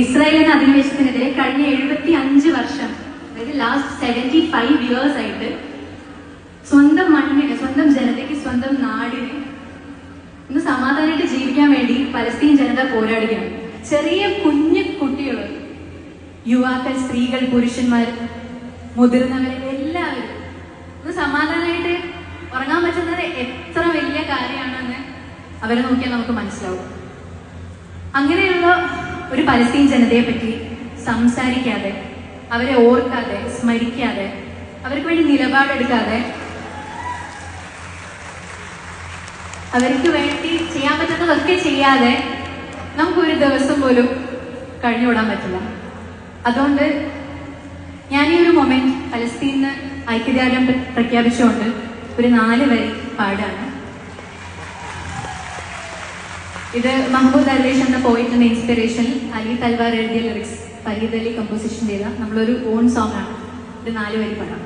Israel എന്ന അധിനിവേശത്തിനെതിരെ കഴിഞ്ഞ 75 വർഷം, അതായത് ലാസ്റ്റ് 75 years ആയിട്ട് സ്വന്തം മണ്ണിന്, സ്വന്തം ജനതയ്ക്ക്, സ്വന്തം നാടിന് ഇന്ന് സമാധാനമായിട്ട് ജീവിക്കാൻ വേണ്ടി പലസ്തീൻ ജനത പോരാടുകയാണ്. ചെറിയ കുഞ്ഞു കുട്ടികൾ, യുവാക്കൾ, സ്ത്രീകൾ, പുരുഷന്മാർ, മുതിർന്നവർ, എല്ലാവരും ഇന്ന് സമാധാനമായിട്ട് ഉറങ്ങാൻ പറ്റുന്നത് എത്ര വലിയ കാര്യമാണെന്ന് അവരെ നോക്കിയാൽ നമുക്ക് മനസ്സിലാവും. അങ്ങനെയുള്ള ഒരു പലസ്തീൻ ജനതയെ പറ്റി സംസാരിക്കാതെ, അവരെ ഓർക്കാതെ, സ്മരിക്കാതെ, അവർക്ക് വേണ്ടി നിലപാടെടുക്കാതെ, അവർക്ക് വേണ്ടി ചെയ്യാൻ പറ്റുന്നതൊക്കെ ചെയ്യാതെ നമുക്കൊരു ദിവസം പോലും കഴിഞ്ഞുകൂടാൻ പറ്റില്ല. അതുകൊണ്ട് ഞാൻ ഈ ഒരു മൊമെന്റ് പലസ്തീന് ഐക്യദാർഢ്യം പ്രഖ്യാപിച്ചുകൊണ്ട് ഒരു 4 വരി പാടാണ്. ഇത് മഹ്മൂദ് ദർവേഷ് എന്ന പോയിറ്റിന്റെ ഇൻസ്പിറേഷൻ അലി തൽവാർ എഴുതിയ ലിറിക്സ് ഫരീദ് അലി കമ്പോസിഷൻ ചെയ്ത നമ്മളൊരു ഓൺ സോങ് ആണ്. ഇത് 4 വരി പാടാം.